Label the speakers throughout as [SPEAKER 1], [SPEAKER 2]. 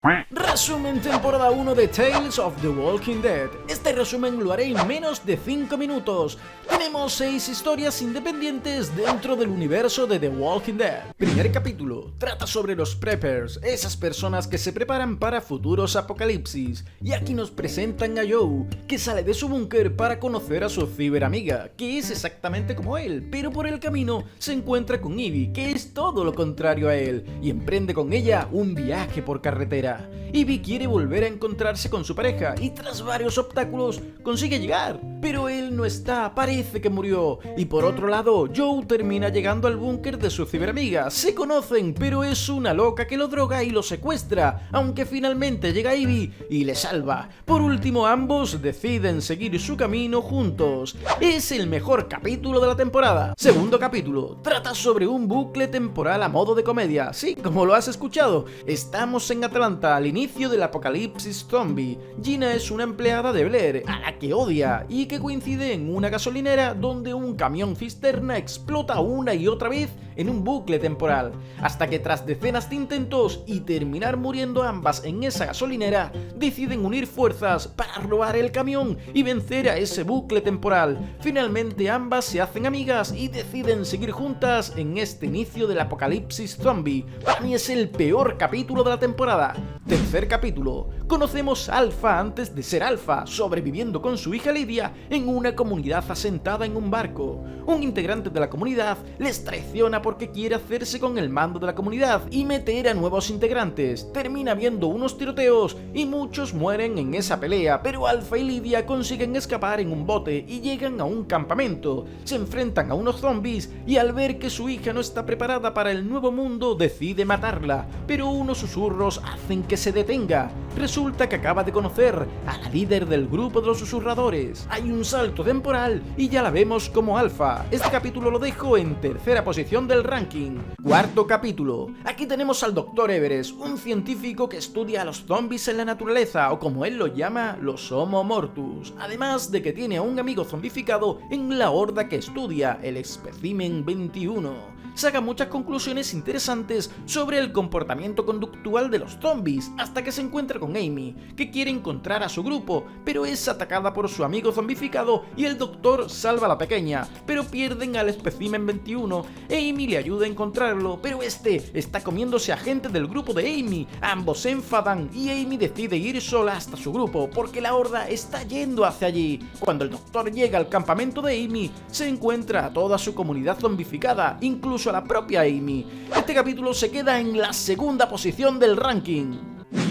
[SPEAKER 1] Resumen temporada 1 de Tales of the Walking Dead. Este resumen lo haré en menos de 5 minutos. Tenemos 6 historias independientes dentro del universo de The Walking Dead. Primer capítulo, trata sobre los preppers, esas personas que se preparan para futuros apocalipsis. Y aquí nos presentan a Joe, que sale de su búnker para conocer a su ciberamiga, que es exactamente como él, pero por el camino se encuentra con Ivy, que es todo lo contrario a él, y emprende con ella un viaje por carretera. Ivy quiere volver a encontrarse con su pareja y tras varios obstáculos consigue llegar, pero él no está, parece que murió. Y por otro lado, Joe termina llegando al búnker de su ciberamiga. Se conocen, pero es una loca que lo droga y lo secuestra, aunque finalmente llega Ivy y le salva. Por último, ambos deciden seguir su camino juntos. Es el mejor capítulo de la temporada. Segundo capítulo, trata sobre un bucle temporal a modo de comedia. Sí, como lo has escuchado, estamos en Atlanta, al inicio del apocalipsis zombie. Gina es una empleada de Blair, a la que odia, y que coincide en una gasolinera donde un camión cisterna explota una y otra vez en un bucle temporal, hasta que tras decenas de intentos y terminar muriendo ambas en esa gasolinera, deciden unir fuerzas para robar el camión y vencer a ese bucle temporal. Finalmente ambas se hacen amigas y deciden seguir juntas en este inicio del apocalipsis zombie. Para mí es el peor capítulo de la temporada. Tercer capítulo, conocemos a Alpha antes de ser Alpha, sobreviviendo con su hija Lydia en una comunidad asentada en un barco. Un integrante de la comunidad les traiciona porque quiere hacerse con el mando de la comunidad y meter a nuevos integrantes. Termina habiendo unos tiroteos y muchos mueren en esa pelea, pero Alpha y Lydia consiguen escapar en un bote y llegan a un campamento. Se enfrentan a unos zombies y al ver que su hija no está preparada para el nuevo mundo decide matarla, pero unos susurros hacen que se detenga. Resulta que acaba de conocer a la líder del grupo de los susurradores. Hay un salto temporal y ya la vemos como Alpha. Este capítulo lo dejo en tercera posición del ranking. Cuarto capítulo. Aquí tenemos al Dr. Everest, un científico que estudia a los zombies en la naturaleza, o como él lo llama, los Homo Mortus. Además de que tiene a un amigo zombificado en la horda que estudia, el Espécimen 21. Saca muchas conclusiones interesantes sobre el comportamiento conductual de los zombies, hasta que se encuentra con Amy, que quiere encontrar a su grupo, pero es atacada por su amigo zombificado y el doctor salva a la pequeña, pero pierden al Espécimen 21. Amy le ayuda a encontrarlo, pero este está comiéndose a gente del grupo de Amy. Ambos se enfadan y Amy decide ir sola hasta su grupo, porque la horda está yendo hacia allí. Cuando el doctor llega al campamento de Amy, se encuentra a toda su comunidad zombificada, incluso a la propia Amy. Este capítulo se queda en la segunda posición del ranking.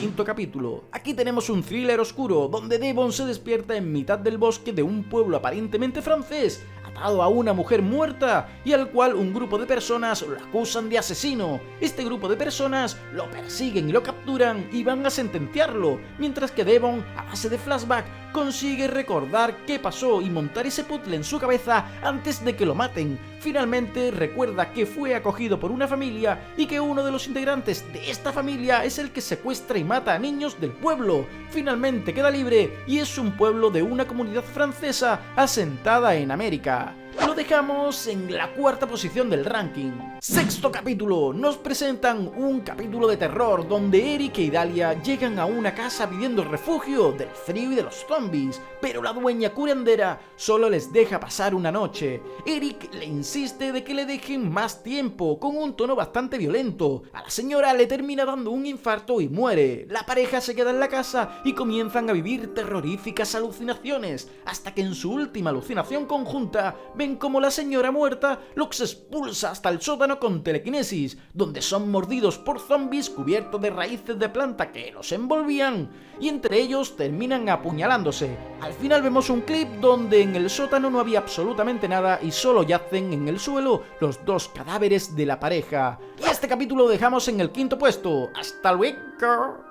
[SPEAKER 1] Quinto capítulo. Aquí tenemos un thriller oscuro, donde Devon se despierta en mitad del bosque de un pueblo aparentemente francés, atado a una mujer muerta y al cual un grupo de personas lo acusan de asesino. Este grupo de personas lo persiguen y lo capturan y van a sentenciarlo, mientras que Devon, a base de flashback, consigue recordar qué pasó y montar ese puzzle en su cabeza antes de que lo maten. Finalmente recuerda que fue acogido por una familia y que uno de los integrantes de esta familia es el que secuestra y mata a niños del pueblo. Finalmente queda libre y es un pueblo de una comunidad francesa asentada en América. Lo dejamos en la cuarta posición del ranking. Sexto capítulo. Nos presentan un capítulo de terror donde Eric y Dahlia llegan a una casa pidiendo refugio del frío y de los zombies, pero la dueña curandera solo les deja pasar una noche. Eric le insiste de que le dejen más tiempo, con un tono bastante violento. A la señora le termina dando un infarto y muere. La pareja se queda en la casa y comienzan a vivir terroríficas alucinaciones, hasta que en su última alucinación conjunta ven como la señora muerta los expulsa hasta el sótano con telequinesis, donde son mordidos por zombies cubiertos de raíces de planta que los envolvían, y entre ellos terminan apuñalándose. Al final vemos un clip donde en el sótano no había absolutamente nada y solo yacen en el suelo los dos cadáveres de la pareja. Y este capítulo lo dejamos en el quinto puesto. ¡Hasta luego!